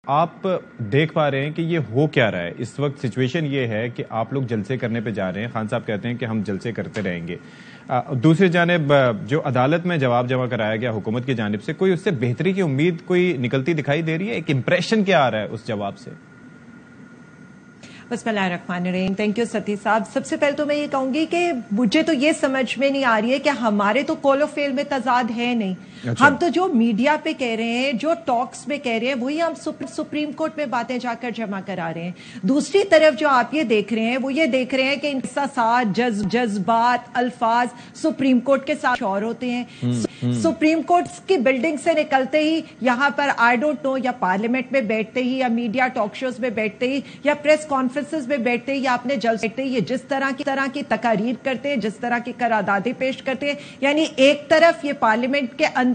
آپ دیکھ پا رہے ہیں کہ یہ ہو کیا رہا ہے اس وقت؟ سچویشن یہ ہے کہ آپ لوگ جلسے کرنے پہ جا رہے ہیں، خان صاحب کہتے ہیں کہ ہم جلسے کرتے رہیں گے، دوسری جانب جو عدالت میں جواب جمع کرایا گیا حکومت کی جانب سے، کوئی اس سے بہتری کی امید کوئی نکلتی دکھائی دے رہی ہے؟ ایک امپریشن کیا آ رہا ہے اس جواب سے؟ بسم اللہ الرحمن الرحیم. تھینک یو ستی صاحب. سب سے پہلے تو میں یہ کہوں گی کہ مجھے تو یہ سمجھ میں نہیں آ رہی ہے کہ ہمارے تو کول آف فیل میں تضاد ہے نہیں. ہم تو جو میڈیا پہ کہہ رہے ہیں، جو ٹاکس میں کہہ رہے ہیں، وہی ہم سپریم کورٹ میں باتیں جا کر جمع کرا رہے ہیں. دوسری طرف جو آپ یہ دیکھ رہے ہیں، وہ یہ دیکھ رہے ہیں کہ احساسات، جذبات، الفاظ سپریم کورٹ کے ساتھ اور ہوتے ہیں. سپریم کورٹ کی بلڈنگ سے نکلتے ہی یہاں پر آئی ڈونٹ نو، یا پارلیمنٹ میں بیٹھتے ہی، یا میڈیا ٹاک شوز میں بیٹھتے ہی، یا پریس کانفرنسز میں بیٹھتے ہی، یا اپنے جلسے بیٹھتے ہی، یہ جس طرح کی تقاریر کرتے ہیں، جس طرح کی قراردادیں پیش کرتے ہیں، یعنی ایک طرف یہ پارلیمنٹ کے اندر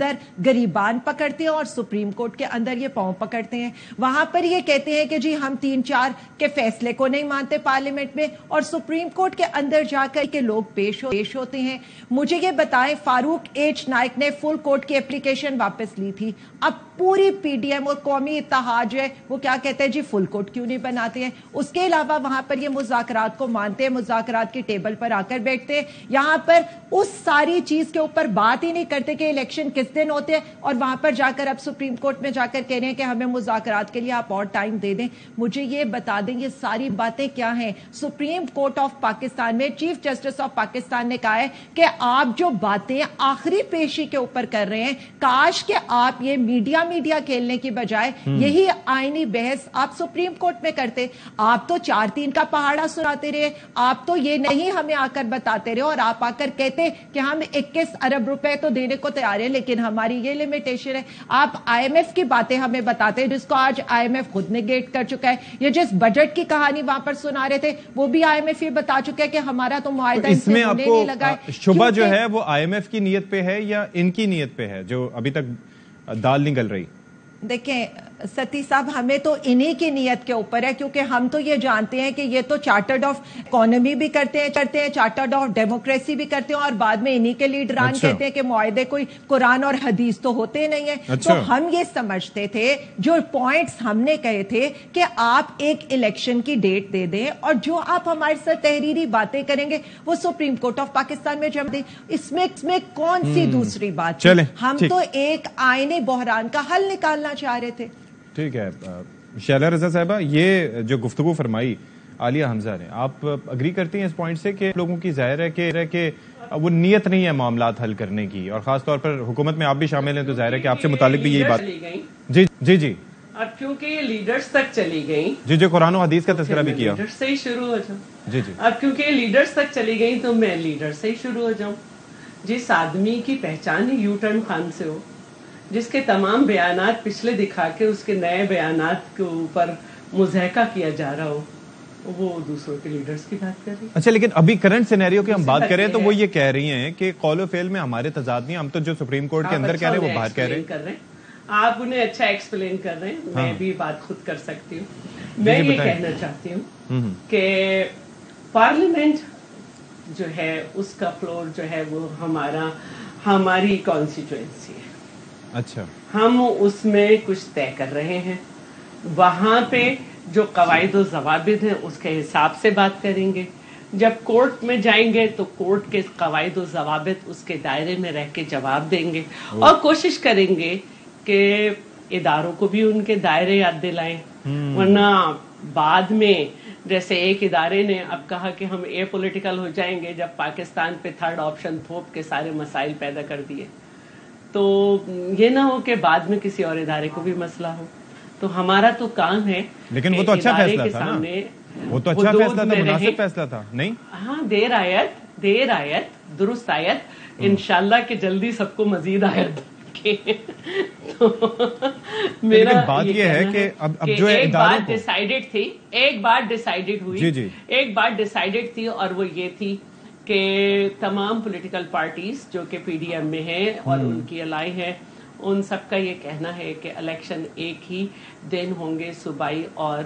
گریبان پکڑتے ہیں اور سپریم کورٹ کے اندر یہ پاؤں پکڑتے ہیں. وہاں پر یہ کہتے ہیں کہ جی ہم 3-4 کے فیصلے کو نہیں مانتے پارلیمنٹ میں، اور سپریم کورٹ کے اندر جا کر کے لوگ پیش ہوتے ہیں. مجھے یہ بتائیں، فاروق ایچ نائک نے فل کورٹ کی اپلیکیشن واپس لی تھی. اب پوری پی ڈی ایم اور قومی اتحاد جو ہے وہ کیا کہتے ہیں، جی فل کورٹ کیوں نہیں بناتے ہیں؟ اس کے علاوہ وہاں پر یہ مذاکرات کو مانتے ہیں، مذاکرات کی ٹیبل پر آ کر بیٹھتے ہیں. یہاں پر اس ساری چیز کے اوپر بات ہی نہیں کرتے کہ الیکشن کس دن ہوتے ہیں، اور وہاں پر جا کر اب سپریم کورٹ میں جا کر کہہ رہے ہیں کہ ہمیں مذاکرات کے لیے آپ اور ٹائم دے دیں. مجھے یہ بتا دیں یہ ساری باتیں کیا ہیں؟ سپریم کورٹ آف پاکستان میں چیف جسٹس آف پاکستان نے کہا ہے کہ آپ جو باتیں آخری پیشی کے اوپر کر رہے ہیں، کاش کہ آپ یہ میڈیا کھیلنے کی بجائے یہی آئینی بحث آپ سپریم کورٹ میں کرتے. آپ تو 4-3 کا پہاڑا سناتے رہے، آپ تو یہ نہیں ہمیں آ کر بتاتے رہے، اور آپ آ کر کہتے کہ ہم 21 ارب روپے تو دینے کو تیار ہیں، لیکن ہماری یہ لمیٹیشن ہے. آپ آئی ایم ایف کی باتیں ہمیں بتاتے ہیں، جس کو آج آئی ایم ایف خود نیگیٹ کر چکا ہے. یہ جس بجٹ کی کہانی وہاں پر سنا رہے تھے، وہ بھی آئی ایم ایف یہ بتا چکا ہے کہ ہمارا تو معاہدہ اس میں آپ کو شبہ جو ہے وہ آئی ایم ایف کی نیت پہ ہے یا ان کی نیت پہ ہے جو ابھی تک دال نہیں گل رہی؟ دیکھیں ستی صاحب، ہمیں تو انہی کی نیت کے اوپر ہے، کیونکہ ہم تو یہ جانتے ہیں کہ یہ تو چارٹرڈ آف اکانومی بھی کرتے ہیں، چارٹرڈ آف ڈیموکریسی بھی کرتے ہیں، اور بعد میں انہی کے لیڈران کہتے ہیں کہ معاہدے کوئی قرآن اور حدیث تو ہوتے نہیں ہیں. تو ہم یہ سمجھتے تھے، جو پوائنٹس ہم نے کہے تھے کہ آپ ایک الیکشن کی ڈیٹ دے دیں، اور جو آپ ہمارے ساتھ تحریری باتیں کریں گے وہ سپریم کورٹ آف پاکستان میں جمع دیں. اس میں کون سی دوسری بات؟ ہم تو ایک آئینی بحران کا حل نکالنا چاہ رہے تھے. ٹھیک ہے شیلا رضا صاحبہ، یہ جو گفتگو فرمائی عالیہ حمزہ نے، آپ اگری کرتی ہیں اس پوائنٹ سے کہ لوگوں کی ظاہر ہے کہ وہ نیت نہیں ہے معاملات حل کرنے کی، اور خاص طور پر حکومت میں آپ بھی شامل ہیں تو ظاہر ہے کہ آپ سے متعلق بھی یہی بات. جی اب کیونکہ یہ لیڈرز تک چلی گئی، جی قرآن و حدیث کا تذکرہ بھی کیا، لیڈرز سے ہی شروع ہو جاؤں. جی اب کیونکہ یہ لیڈرز تک چلی گئی تو میں لیڈر سے ہی شروع ہو جاؤں. جس آدمی کی پہچان ہی یو ٹرن خان سے ہو، جس کے تمام بیانات پچھلے دکھا کے اس کے نئے بیانات کے اوپر مضحکہ کیا جا رہا ہو، وہ دوسروں کے لیڈرز کی بات کر رہی ہے. اچھا، لیکن ابھی کرنٹ سینیریو کی ہم بات کریں تو وہ یہ کہہ رہی ہیں کہ قول و فعل میں ہمارے تضاد نہیں، ہم تو جو سپریم کورٹ کے اندر کہہ رہے ہیں وہ باہر کہہ رہے ہیں. آپ انہیں اچھا ایکسپلین کر رہے ہیں، میں بھی بات خود کر سکتی ہوں. میں یہ کہنا چاہتی ہوں کہ پارلیمنٹ جو ہے اس کا فلور جو ہے وہ ہماری کانسٹیچوئنسی ہے. اچھا، ہم اس میں کچھ طے کر رہے ہیں، وہاں پہ جو قواعد و ضوابط ہیں اس کے حساب سے بات کریں گے. جب کورٹ میں جائیں گے تو کورٹ کے قواعد و ضوابط اس کے دائرے میں رہ کے جواب دیں گے، اور کوشش کریں گے کہ اداروں کو بھی ان کے دائرے یاد دلائیں. ورنہ بعد میں جیسے ایک ادارے نے اب کہا کہ ہم اے پولیٹیکل ہو جائیں گے، جب پاکستان پہ تھرڈ آپشن تھوپ کے سارے مسائل پیدا کر دیے، تو یہ نہ ہو کہ بعد میں کسی اور ادارے کو بھی مسئلہ ہو. تو ہمارا تو کام ہے، لیکن وہ تو اچھا فیصلہ تھا نا، وہ تو اچھا فیصلہ تھا، مناسب فیصلہ تھا. نہیں ہاں، دیر آیت درست آیت، انشاءاللہ کہ جلدی سب کو مزید آیت. تو میرا بات یہ ہے کہ اب جو ایک بات ڈیسائیڈڈ تھی، ایک بات ڈیسائیڈڈ ہوئی، ایک بات ڈیسائیڈڈ تھی، اور وہ یہ تھی کہ تمام پولیٹیکل پارٹیز جو کہ پی ڈی ایم میں ہیں اور ان کی الائی ہیں، ان سب کا یہ کہنا ہے کہ الیکشن ایک ہی دن ہوں گے، صوبائی اور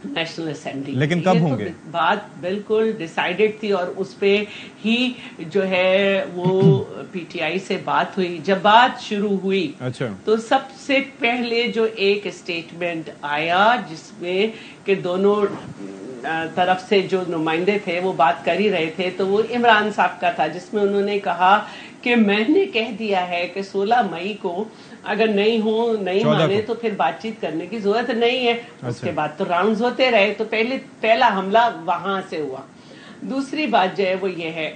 نیشنل اسمبلی. لیکن کب ہوں گے؟ بات بالکل ڈیسائیڈڈ تھی اور اس پہ ہی جو ہے وہ پی ٹی آئی سے بات ہوئی. جب بات شروع ہوئی تو سب سے پہلے جو ایک اسٹیٹمنٹ آیا جس میں کہ دونوں طرف سے جو نمائندے تھے وہ بات کر ہی رہے تھے تو وہ عمران صاحب کا تھا, جس میں انہوں نے کہا کہ میں نے کہہ دیا ہے کہ 16 مئی کو اگر نہیں مانے تو پھر بات چیت کرنے کی ضرورت نہیں ہے. اس کے بعد تو راؤنڈز ہوتے رہے, تو پہلا حملہ وہاں سے ہوا. دوسری بات جو ہے وہ یہ ہے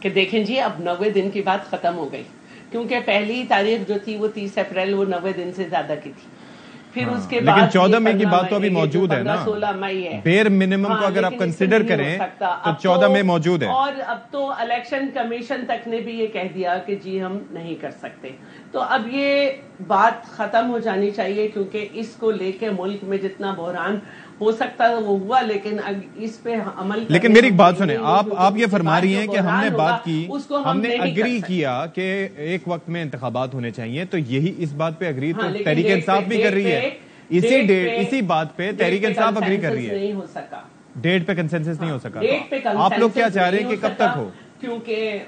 کہ دیکھیں جی اب 90 دن کی بات ختم ہو گئی, کیونکہ پہلی تاریخ جو تھی وہ 30 اپریل وہ 90 دن سے زیادہ کی تھی. پھر اس کے بعد لیکن 14 مئی کی بات تو ابھی موجود ہے نا, 16 مئی ہے بیر منیمم کو اگر آپ کنسیڈر کریں تو 14 مئی موجود ہے. اور اب تو الیکشن کمیشن تک نے بھی یہ کہہ دیا کہ جی ہم نہیں کر سکتے. تو اب یہ بات ختم ہو جانی چاہیے, کیونکہ اس کو لے کے ملک میں جتنا بحران ہو سکتا ہے وہ ہوا, لیکن اس پہ عمل. لیکن میری ایک بات سنیں, آپ یہ فرما رہی ہیں کہ ہم نے بات کی, ہم نے اگری کیا کہ ایک وقت میں انتخابات ہونے چاہیے, تو یہی اس بات پہ اگری تو تحریک انصاف بھی کر رہی ہے. اسی بات پہ تحریک انصاف اگری کر رہی ہے. نہیں ہو سکا ڈیٹ پہ کنسنسس نہیں ہو سکا. آپ لوگ کیا چاہ رہے ہیں کہ کب تک ہو؟ کیونکہ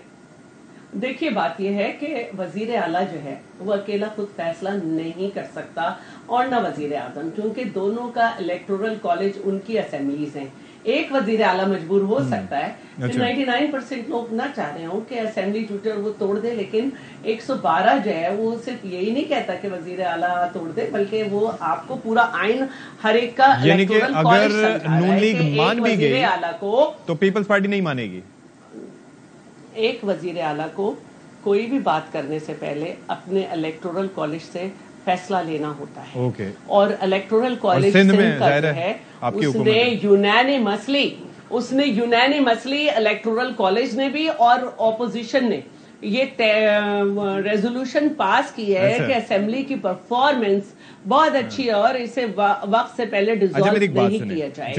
دیکھیے بات یہ ہے کہ وزیر اعلیٰ جو ہے وہ اکیلا خود فیصلہ نہیں کر سکتا اور نہ وزیر اعظم, کیونکہ دونوں کا الیکٹورل کالج ان کی اسمبلیز ہیں. ایک وزیر اعلیٰ مجبور ہو سکتا ہے, 99% لوگ نہ چاہ رہے ہوں کہ اسمبلی ٹوٹر وہ توڑ دے, لیکن 112 جو ہے وہ صرف یہی نہیں کہتا کہ وزیر اعلیٰ توڑ دے, بلکہ وہ آپ کو پورا آئین ہر ایک کا الیکٹورل کالج سمجھا رہا ہے کہ ایک وزیر اعلیٰ کو تو پیپلز پارٹی نہیں مانے گی. ایک وزیر اعلیٰ کو کوئی بھی بات کرنے سے پہلے اپنے الیکٹورل کالج سے فیصلہ لینا ہوتا ہے, اور الیکٹورل کالج کا جو ہے اس نے یونینیمسلی الیکٹورل کالج نے بھی اور اپوزیشن نے یہ ریزولوشن پاس کی ہے کہ اسمبلی کی پرفارمنس بہت اچھی ہے اور اسے وقت سے پہلے ڈیزالو نہیں کیا جائے.